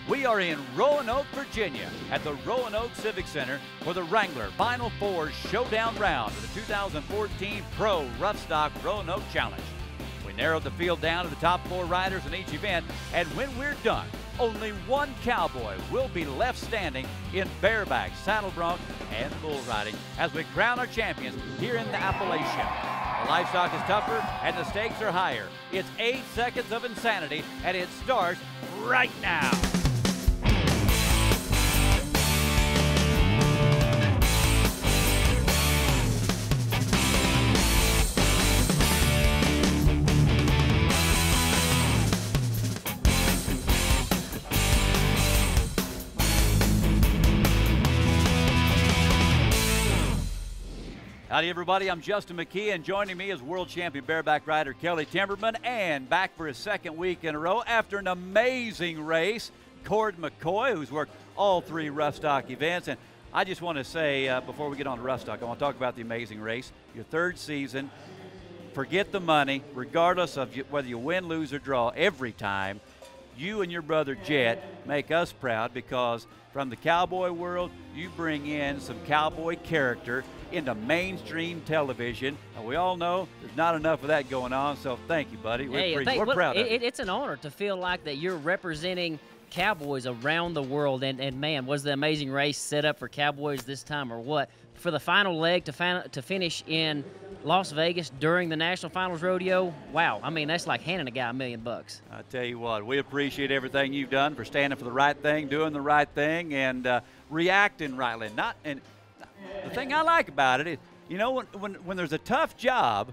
We are in Roanoke, Virginia at the Roanoke Civic Center for the Wrangler Final Four Showdown round of the 2014 Pro Rough Stock Roanoke Challenge. We narrowed the field down to the top 4 riders in each event, and when we're done, only one cowboy will be left standing in bareback, saddle bronc, and bull riding as we crown our champions here in the Appalachian. The livestock is tougher and the stakes are higher. It's 8 seconds of insanity, and it starts right now. Howdy everybody, I'm Justin McKee, and joining me is world champion bareback rider Kelly Timberman, and back for his second week in a row after an amazing race, Cord McCoy, who's worked all 3 rough stock events. And I just want to say, before we get on to rough stock, I want to talk about the amazing race, your 3rd season. Forget the money, regardless of whether you win, lose, or draw, every time. You and your brother Jet make us proud because from the cowboy world, you bring in some cowboy character into mainstream television. And we all know there's not enough of that going on, so thank you, buddy. We're proud of it. It's an honor to feel like that you're representing cowboys around the world. And man, was the amazing race set up for cowboys this time or what? For the final leg to finish in Las Vegas during the National Finals Rodeo, wow. I mean, that's like handing a guy $1 million. I tell you what, we appreciate everything you've done for standing for the right thing, doing the right thing, and reacting rightly. The thing I like about it is, you know, when there's a tough job,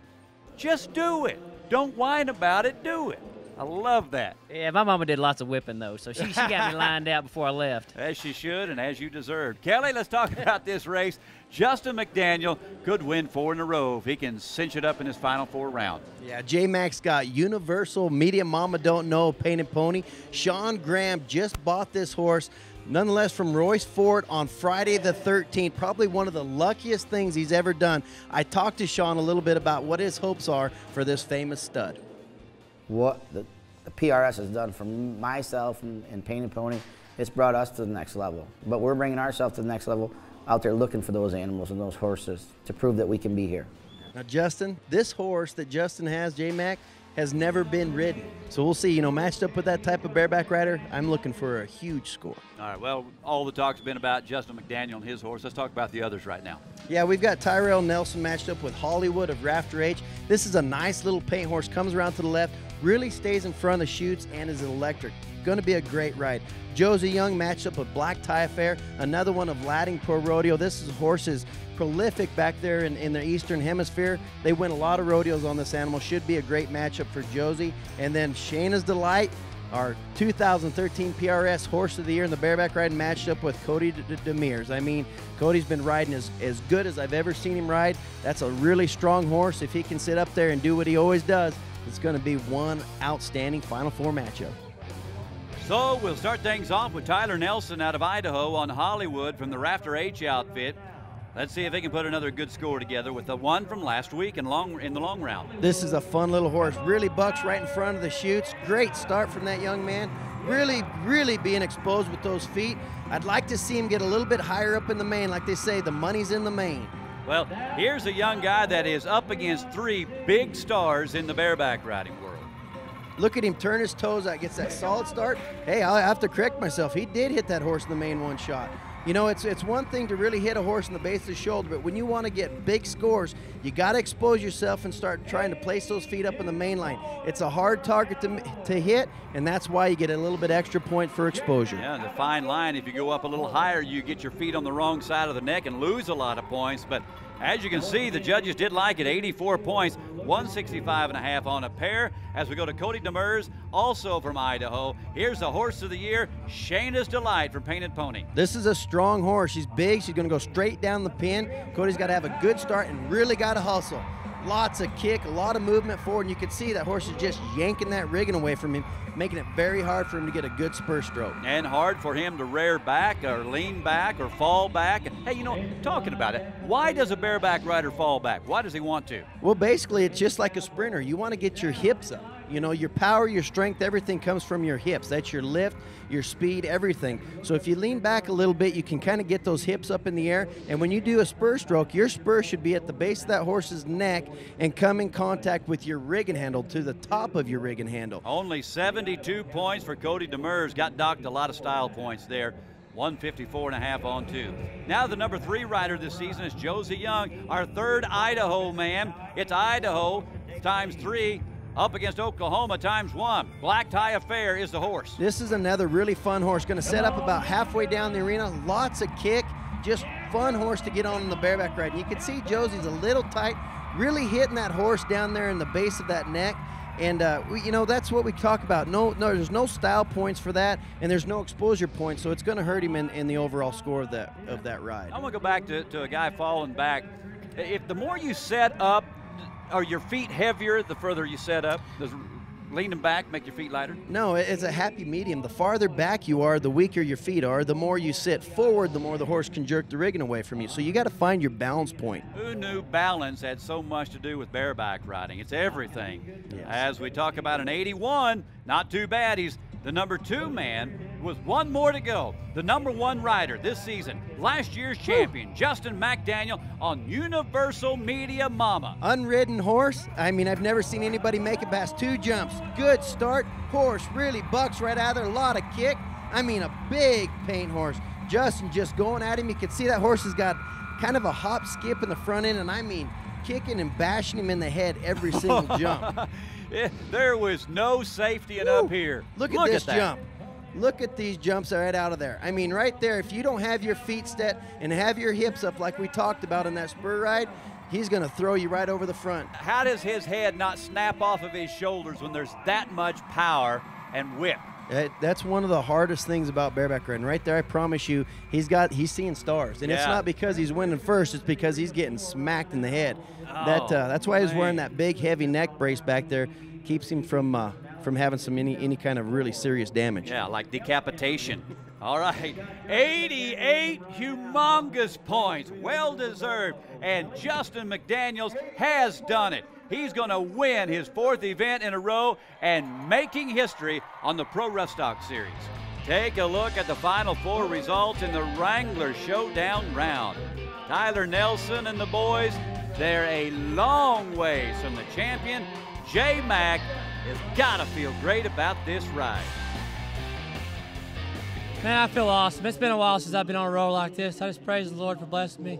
just do it. Don't whine about it, do it. I love that. Yeah, my mama did lots of whipping, though, so she got me lined out before I left. As she should and as you deserved. Kelly, let's talk about this race. Justin McDaniel could win 4 in a row if he can cinch it up in his Final Four round. Yeah, J-Max got Universal Media Mama Don't Know Painted Pony. Sean Graham just bought this horse, nonetheless, from Royce Ford on Friday the 13th. Probably one of the luckiest things he's ever done. I talked to Sean a little bit about what his hopes are for this famous stud. What the PRS has done for myself and Painted Pony, it's brought us to the next level. But we're bringing ourselves to the next level out there looking for those animals and those horses to prove that we can be here. Now, Justin, this horse that Justin has, J-Mac, has never been ridden. So we'll see, you know, matched up with that type of bareback rider, I'm looking for a huge score. All right, well, all the talk's been about Justin McDaniel and his horse. Let's talk about the others right now. Yeah, we've got Tyrell Nelson matched up with Hollywood of Rafter H. This is a nice little paint horse, comes around to the left, really stays in front of the chutes, and is electric. Going to be a great ride. Josie Young matched up with Black Tie Affair, another one of Ladding Pro Rodeo. This horse is prolific back there in the Eastern Hemisphere. They win a lot of rodeos on this animal. Should be a great matchup for Josie. And then Shayna's Delight, our 2013 PRS Horse of the Year in the bareback riding, matched up with Cody Demers. I mean, Cody's been riding as good as I've ever seen him ride. That's a really strong horse. If he can sit up there and do what he always does, it's going to be one outstanding Final Four matchup. So we'll start things off with Tyler Nelson out of Idaho on Hollywood from the Rafter H outfit. Let's see if he can put another good score together with the one from last week in the long round. This is a fun little horse. Really bucks right in front of the chutes. Great start from that young man. Really being exposed with those feet. I'd like to see him get a little bit higher up in the mane. Like they say, the money's in the mane. Well, here's a young guy that is up against 3 big stars in the bareback riding world. Look at him turn his toes out, gets that solid start. Hey, I have to correct myself. He did hit that horse in the main one shot. You know, it's one thing to really hit a horse in the base of the shoulder, but when you want to get big scores, you got to expose yourself and start trying to place those feet up in the main line. It's a hard target to hit, and that's why you get a little bit extra point for exposure. Yeah, the fine line, if you go up a little higher, you get your feet on the wrong side of the neck and lose a lot of points. But as you can see, the judges did like it. 84 points, 165.5 on a pair. As we go to Cody Demers, also from Idaho. Here's the Horse of the Year, Shayna's Delight from Painted Pony. This is a strong horse. She's big. She's going to go straight down the pin. Cody's got to have a good start and really got to hustle. Lots of kick, a lot of movement forward, and you can see that horse is just yanking that rigging away from him, making it very hard for him to get a good spur stroke. And hard for him to rear back or lean back or fall back. Hey, you know, talking about it, why does a bareback rider fall back? Why does he want to? Well, basically, it's just like a sprinter. You want to get your hips up. You know, your power, your strength, everything comes from your hips. That's your lift, your speed, everything. So if you lean back a little bit, you can kind of get those hips up in the air. And when you do a spur stroke, your spur should be at the base of that horse's neck and come in contact with your rigging handle, to the top of your rigging handle. Only 72 points for Cody Demers. Got docked a lot of style points there. 154.5 on 2. Now the number 3 rider this season is Josie Young, our third Idaho man. It's Idaho times 3 up against Oklahoma times 1. Black Tie Affair is the horse. This is another really fun horse. Going to set up about halfway down the arena. Lots of kick. Just fun horse to get on in the bareback ride. And you can see Josie's a little tight, really hitting that horse down there in the base of that neck. And you know, that's what we talk about. No, there's no style points for that, and there's no exposure points, so it's going to hurt him in the overall score of that ride. I'm going to go back to a guy falling back. If the more you set up, are your feet heavier the further you set up? Does leaning back make your feet lighter? No, it's a happy medium. The farther back you are, the weaker your feet are. The more you sit forward, the more the horse can jerk the rigging away from you. So you got to find your balance point. Who knew balance had so much to do with bareback riding? It's everything. Yes. As we talk about an 81, not too bad. He's the number 2 man with 1 more to go. The number 1 rider this season, last year's champion, Justin McDaniel on Universal Media Mama. Unridden horse. I mean, I've never seen anybody make it past 2 jumps. Good start. Horse really bucks right out of there. A lot of kick. I mean, a big paint horse. Justin just going at him. You can see that horse has got kind of a hop skip in the front end, and I mean, kicking and bashing him in the head every single jump. There was no safety up here. Look at this jump. Look at these jumps right out of there. I mean, right there, if you don't have your feet set and have your hips up like we talked about in that spur ride, he's going to throw you right over the front. How does his head not snap off of his shoulders when there's that much power and whip? That's one of the hardest things about bareback riding. Right there, I promise you, he's seeing stars. And it's not because he's winning first, it's because he's getting smacked in the head. That's why he's wearing that big, heavy neck brace back there. Keeps him from having any kind of really serious damage. Yeah, like decapitation. All right, 88 humongous points, well-deserved. And Justin McDaniels has done it. He's going to win his 4th event in a row and making history on the Pro Rough Stock Series. Take a look at the Final 4 results in the Wrangler Showdown round. Tyler Nelson and the boys, they're a long ways from the champion. J-Mac has got to feel great about this ride. Man, I feel awesome. It's been a while since I've been on a roll like this. I just praise the Lord for blessing me.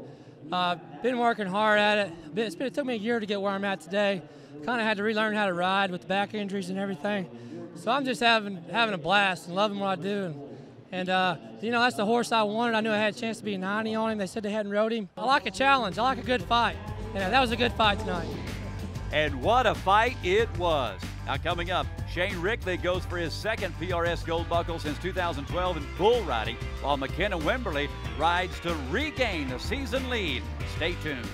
Been working hard at it. It took me a year to get where I'm at today. Kind of had to relearn how to ride with the back injuries and everything. So I'm just having a blast and loving what I do. And you know, that's the horse I wanted. I knew I had a chance to be 90 on him. They said they hadn't rode him. I like a challenge. I like a good fight. Yeah, that was a good fight tonight. And what a fight it was. Now coming up, Shane Rickley goes for his 2nd PRS gold buckle since 2012 in bull riding, while McKenna Wimberly rides to regain the season lead. Stay tuned.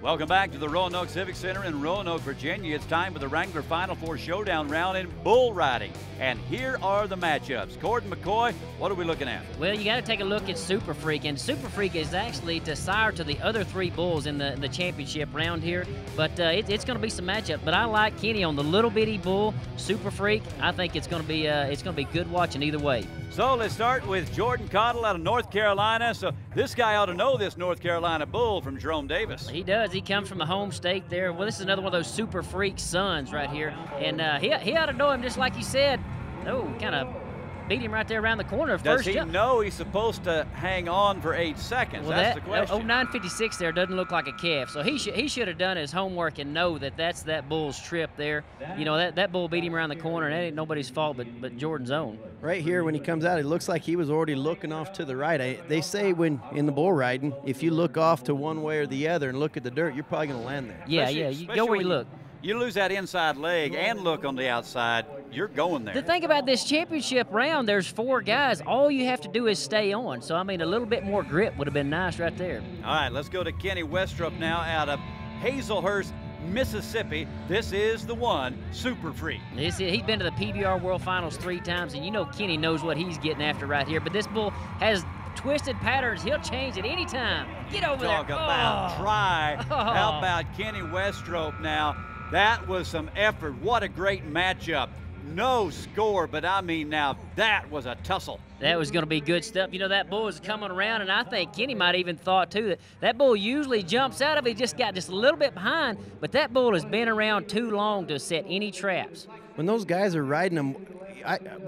Welcome back to the Roanoke Civic Center in Roanoke, Virginia. It's time for the Wrangler Final Four Showdown round in bull riding. And here are the matchups. Gordon McCoy, what are we looking at? Well, you got to take a look at Super Freak, and Super Freak is actually the sire to the other 3 bulls in the championship round here. But it's going to be some matchup. But I like Kenny on the little bitty bull, Super Freak. I think it's going to be good watching either way. So let's start with Jordan Cottle out of North Carolina. So this guy ought to know this North Carolina bull from Jerome Davis. He does. He comes from the home state there. Well, this is another one of those Super Freak sons right here. And he ought to know him just like you said. Oh, kind of beat him right there around the corner. Does he know he's supposed to hang on for 8 seconds? Well, that's the question. 9:56 there doesn't look like a calf. So he should have done his homework and know that's that bull's trip there. You know, that bull beat him around the corner, and that ain't nobody's fault but Jordan's own. Right here, when he comes out, it looks like he was already looking off to the right. They say when in the bull riding, if you look off to one way or the other and look at the dirt, you're probably going to land there. Yeah, you go where you look. You lose that inside leg and look on the outside, you're going there. The thing about this championship round, there's 4 guys. All you have to do is stay on. So, I mean, a little bit more grip would have been nice right there. All right, let's go to Kenny Westrup now out of Hazelhurst, Mississippi. This is the one, Super Freak. He's been to the PBR World Finals 3 times, and you know Kenny knows what he's getting after right here. But this bull has twisted patterns. He'll change at any time. Get over there. Talk about try. How about Kenny Westrup now? That was some effort. What a great matchup. No score, but I mean now, that was a tussle. That was going to be good stuff. You know, that bull was coming around, and I think Kenny might even thought, too, that bull usually jumps out of it, just got just a little bit behind, but that bull has been around too long to set any traps. When those guys are riding them,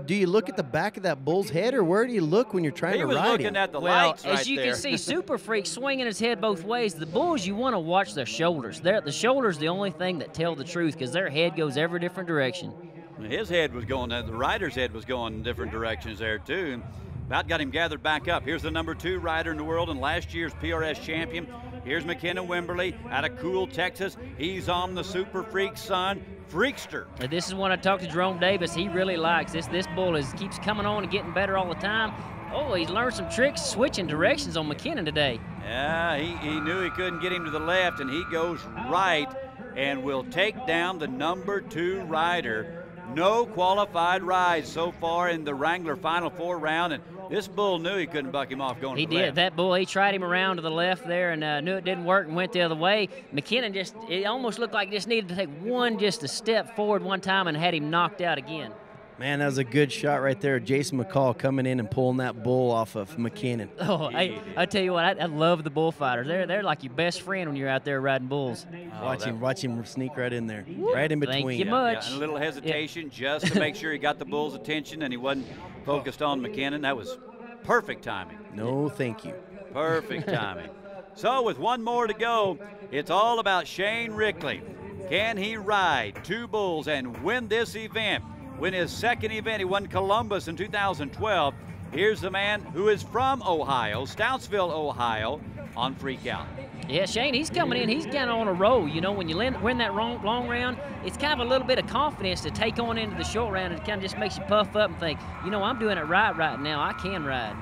do you look at the back of that bull's head, or where do you look when you're trying to ride him? He was looking at the well, lights right as you there. can see, Super Freak swinging his head both ways. The bulls, you want to watch their shoulders. The shoulder's the only thing that tell the truth, because their head goes every different direction. His head was going, the rider's head was going in different directions there too. And about got him gathered back up. Here's the #2 rider in the world and last year's PRS champion. Here's McKenna Wimberly out of Cool, Texas. He's on the Super Freak son, Freakster. This is when I talked to Jerome Davis. He really likes this. This bull keeps coming on and getting better all the time. Oh, he's learned some tricks switching directions on McKinnon today. Yeah, he knew he couldn't get him to the left, and he goes right and will take down the #2 rider. No qualified rides so far in the Wrangler Final Four round, and this bull knew he couldn't buck him off going to the left. He did. That bull, he tried him around to the left there and knew it didn't work and went the other way. McKinnon it almost looked like he just needed to take just a step forward one time and had him knocked out again. Man, that was a good shot right there. Jason McCall coming in and pulling that bull off of McKinnon. Oh, I tell you what, I love the bullfighters. They're like your best friend when you're out there riding bulls. Watch him sneak right in there, right in between. Thank you much. Yeah, and a little hesitation just to make sure he got the bull's attention and he wasn't focused on McKinnon. That was perfect timing. No, thank you. Perfect timing. So with one more to go, it's all about Shane Rickley. Can he ride 2 bulls and win this event? Win his second event. He won Columbus in 2012. Here's the man who is from Ohio, Stoutsville, Ohio, on Freak Out. Yeah, Shane, he's coming in. He's kind of on a roll. You know, when you win that long round, it's kind of a little bit of confidence to take on into the short round. It kind of just makes you puff up and think, you know, I'm doing it right now. I can ride.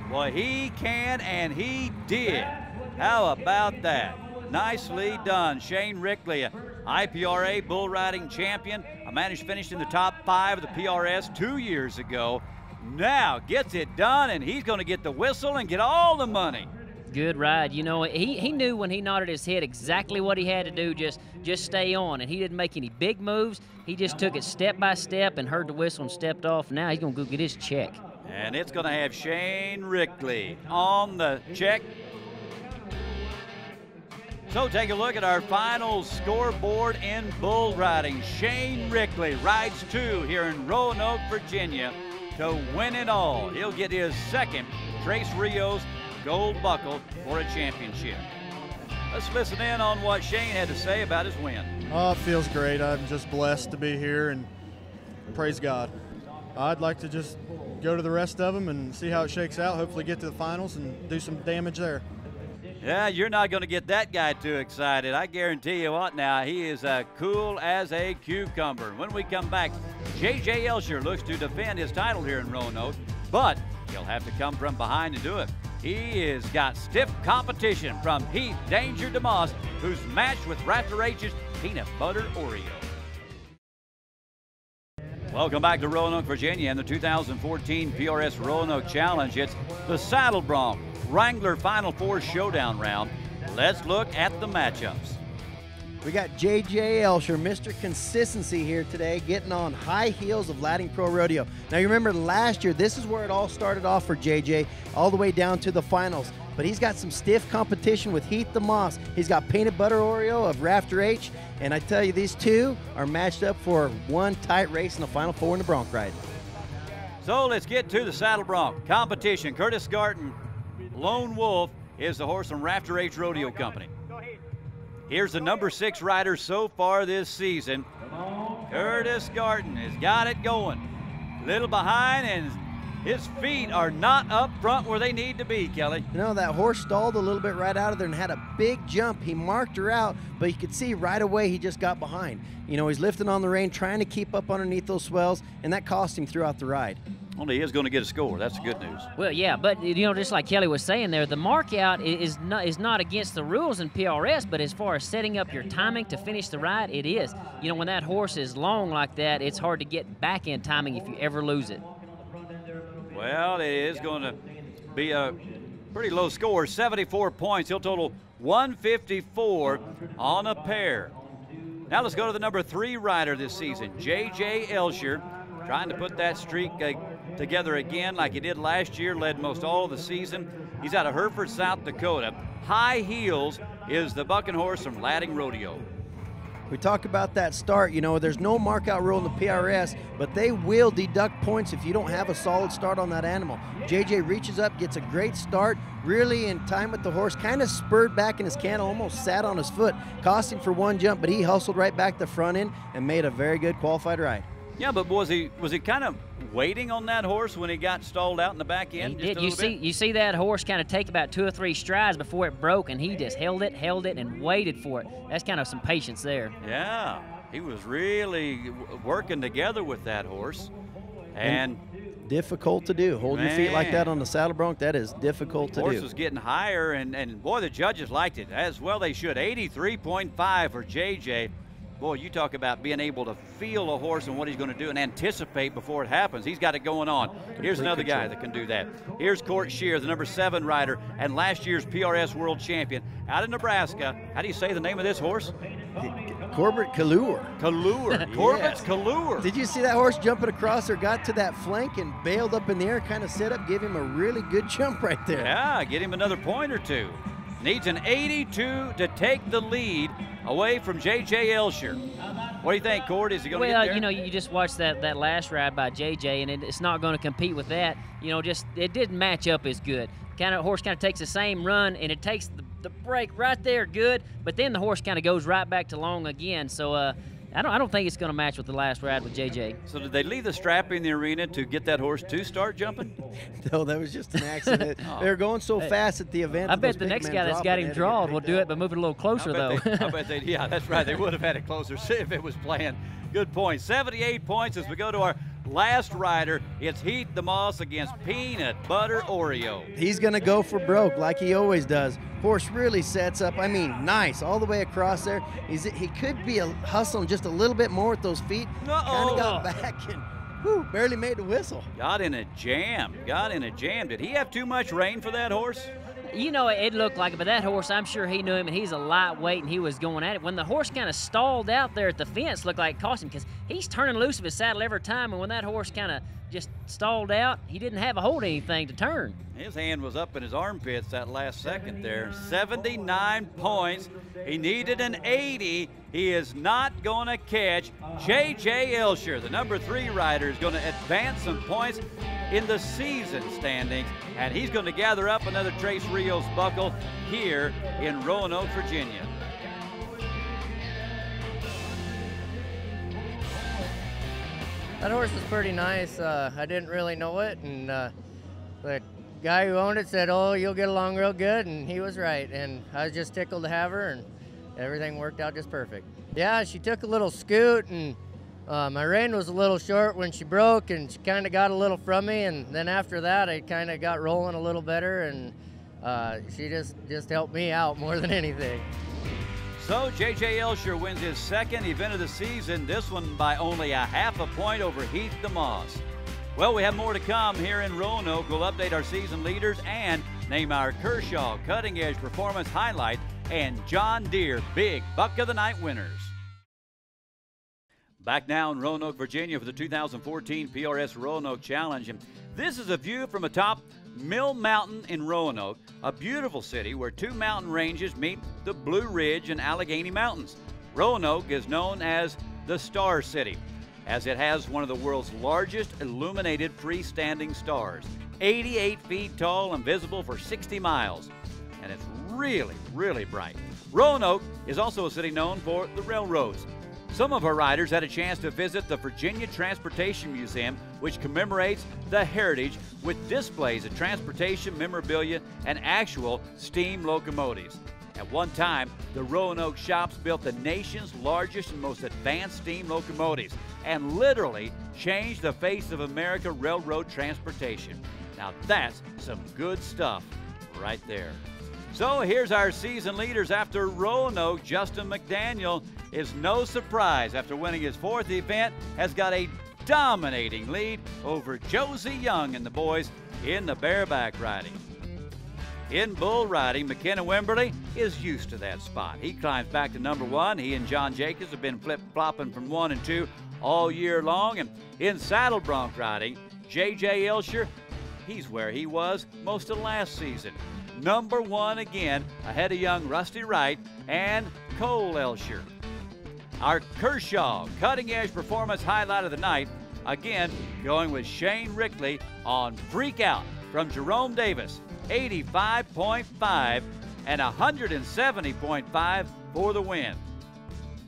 Well, he can, and he did. How about that? Nicely done. Shane Rickley, IPRA bull riding champion. A man who's finished in the top 5 of the PRS 2 years ago. Now gets it done, and he's going to get the whistle and get all the money. Good ride. You know, he knew when he nodded his head exactly what he had to do, just stay on, and he didn't make any big moves. He just took it step by step and heard the whistle and stepped off. Now he's going to go get his check. And it's going to have Shane Rickley on the check. So take a look at our final scoreboard in bull riding. Shane Rickley rides 2 here in Roanoke, Virginia to win it all. He'll get his second Trace Rios gold buckle for a championship. Let's listen in on what Shane had to say about his win. Oh, it feels great. I'm just blessed to be here, and praise God. I'd like to just go to the rest of them and see how it shakes out, hopefully get to the finals and do some damage there. Yeah, you're not going to get that guy too excited. I guarantee you what now, he is cool as a cucumber. When we come back, J.J. Elsher looks to defend his title here in Roanoke, but he'll have to come from behind to do it. He has got stiff competition from Heath Danger DeMoss, who's matched with Raptor H's Peanut Butter Oreo. Welcome back to Roanoke, Virginia, and the 2014 PRS Roanoke Challenge. It's the Saddle Bronc Wrangler Final Four Showdown round. Let's look at the matchups. We got J.J. Elsher, Mr. Consistency here today, getting on high heels of Ladding Pro Rodeo. Now, you remember last year, this is where it all started off for J.J., all the way down to the finals. But he's got some stiff competition with Heath DeMoss. He's got Peanut Butter Oreo of Raptor H. And I tell you, these two are matched up for one tight race in the Final Four in the bronc ride. So let's get to the Saddle Bronc competition. Curtis Garton, Lone Wolf, is the horse from Raptor H Rodeo Company. Here's the #6 rider so far this season. Curtis Garton has got it going. Little behind, and his feet are not up front where they need to be, Kelly. You know, that horse stalled a little bit right out of there and had a big jump. He marked her out, but you could see right away he just got behind. You know, he's lifting on the rein, trying to keep up underneath those swells, and that cost him throughout the ride. Well, he is going to get a score. That's the good news. Well, yeah, but, you know, just like Kelly was saying there, the mark out is not against the rules in PRS, but as far as setting up your timing to finish the ride, it is. You know, when that horse is long like that, it's hard to get back in timing if you ever lose it. Well, it is going to be a pretty low score, 74 points. He'll total 154 on a pair. Now let's go to the number 3 rider this season, J.J. Elsher, trying to put that streak together again like he did last year, led most all of the season. He's out of Hereford, South Dakota. High Heels is the bucking horse from Ladding Rodeo. We talk about that start. You know, there's no mark-out rule in the PRS, but they will deduct points if you don't have a solid start on that animal. JJ reaches up, gets a great start, really in time with the horse, kind of spurred back in his cantle, almost sat on his foot, cost him for one jump, but he hustled right back the front end and made a very good qualified ride. Yeah, but was he kind of waiting on that horse when he got stalled out in the back end? He did. You see that horse kind of take about 2 or 3 strides before it broke, and he just held it, and waited for it. That's kind of some patience there. Yeah, he was really working together with that horse. And difficult to do. Hold your feet like that on the saddle bronc, that is difficult to do. The horse was getting higher, and boy, the judges liked it, as well they should. 83.5 for JJ. Boy, you talk about being able to feel a horse and what he's going to do and anticipate before it happens. He's got it going on. Here's another guy that can do that. Here's Court Shear, the number 7 rider and last year's PRS world champion out of Nebraska. How do you say the name of this horse? Corbett Kallure. Kallure. Corbett's Kallure. Did you see that horse jumping across there, got to that flank and bailed up in the air, kind of set up, gave him a really good jump right there. Yeah, get him another point or two. Needs an 82 to take the lead away from J.J. Elsher. What do you think, Cord? Is he going to get there? Well, you know, you just watched that last ride by J.J., and it's not going to compete with that. You know, just it didn't match up as good. Horse kind of takes the same run, and it takes the break right there good, but then the horse kind of goes right back to long again. So I don't think it's going to match with the last ride with JJ. So did they leave the strap in the arena to get that horse to start jumping? No, that was just an accident. They were going so fast at the event. I bet the next guy that's got him drawed will do it, but move it a little closer, though. I bet they, yeah, that's right. They would have had it closer if it was planned. Good point. 78 points as we go to our last rider. It's Heath DeMoss against Peanut Butter Oreo. He's going to go for broke like he always does. Horse really sets up, I mean, nice all the way across there. He could be hustling just a little bit more with those feet. Kind of got back and barely made the whistle. Got in a jam. Did he have too much rein for that horse? You know, it looked like it, but that horse, I'm sure he knew him, and he's a lightweight, and he was going at it. When the horse kind of stalled out there at the fence, looked like it cost him, because he's turning loose of his saddle every time, and when that horse kind of just stalled out, he didn't have a hold of anything to turn. His hand was up in his armpits that last second there. 79 points. He needed an 80. He is not going to catch. J.J. Elsher, the number 3 rider, is going to advance some points in the season standings, and he's going to gather up another Trace Rios buckle here in Roanoke, Virginia. That horse was pretty nice. I didn't really know it, and the guy who owned it said, "Oh, you'll get along real good," and he was right. And I was just tickled to have her, and everything worked out just perfect. Yeah, she took a little scoot, and my rein was a little short when she broke, and she kind of got a little from me. And then after that, I kind of got rolling a little better, and she just helped me out more than anything. So J.J. Elsher wins his second event of the season, this one by only a half a point over Heath DeMoss. Well, we have more to come here in Roanoke. We'll update our season leaders and name our Kershaw Cutting Edge Performance Highlight and John Deere Big Buck of the Night winners. Back now in Roanoke, Virginia for the 2014 PRS Roanoke Challenge. And this is a view from atop Mill Mountain in Roanoke, a beautiful city where 2 mountain ranges meet the Blue Ridge and Allegheny Mountains. Roanoke is known as the Star City, as it has one of the world's largest illuminated freestanding stars, 88 feet tall and visible for 60 miles. And it's really, really bright. Roanoke is also a city known for the railroads. Some of our riders had a chance to visit the Virginia Transportation Museum, which commemorates the heritage with displays of transportation memorabilia and actual steam locomotives. At one time, the Roanoke shops built the nation's largest and most advanced steam locomotives and literally changed the face of America railroad transportation. Now that's some good stuff right there. So here's our season leaders after Roanoke. Justin McDaniel is no surprise after winning his 4th event, has got a dominating lead over Josie Young and the boys in the bareback riding. In bull riding, McKenna Wimberly is used to that spot. He climbs back to number 1. He and John Jacobs have been flip-flopping from 1 and 2 all year long. And in saddle bronc riding, J.J. Ilsher, he's where he was most of last season. Number 1 again, ahead of young Rusty Wright and Cole Ilsher. Our Kershaw cutting-edge performance highlight of the night, again going with Shane Rickley on Freak Out from Jerome Davis, 85.5 and 170.5 for the win.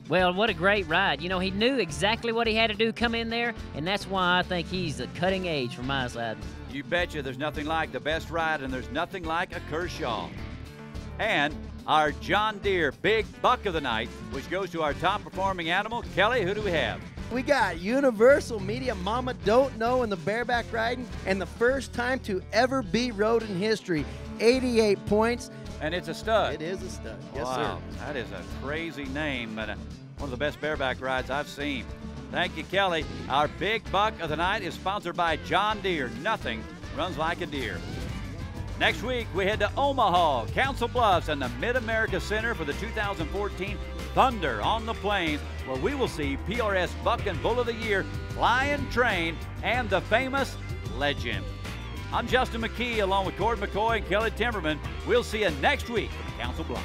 Well, what a great ride. You know, he knew exactly what he had to do come in there, and that's why I think he's the cutting edge from my side. You betcha there's nothing like the best ride, and there's nothing like a Kershaw. And our John Deere Big Buck of the Night, which goes to our top performing animal. Kelly, who do we have? We got Universal Media Mama Don't Know in the bareback riding, and the first time to ever be rode in history. 88 points. And it's a stud. It is a stud. Yes, wow, sir. That is a crazy name, but one of the best bareback rides I've seen. Thank you, Kelly. Our Big Buck of the Night is sponsored by John Deere. Nothing runs like a deer. Next week, we head to Omaha, Council Bluffs, and the Mid-America Center for the 2014 Thunder on the Plains, where we will see PRS Buck and Bull of the Year, Lion Train, and the famous Legend. I'm Justin McKee, along with Cord McCoy and Kelly Timberman. We'll see you next week from Council Bluffs.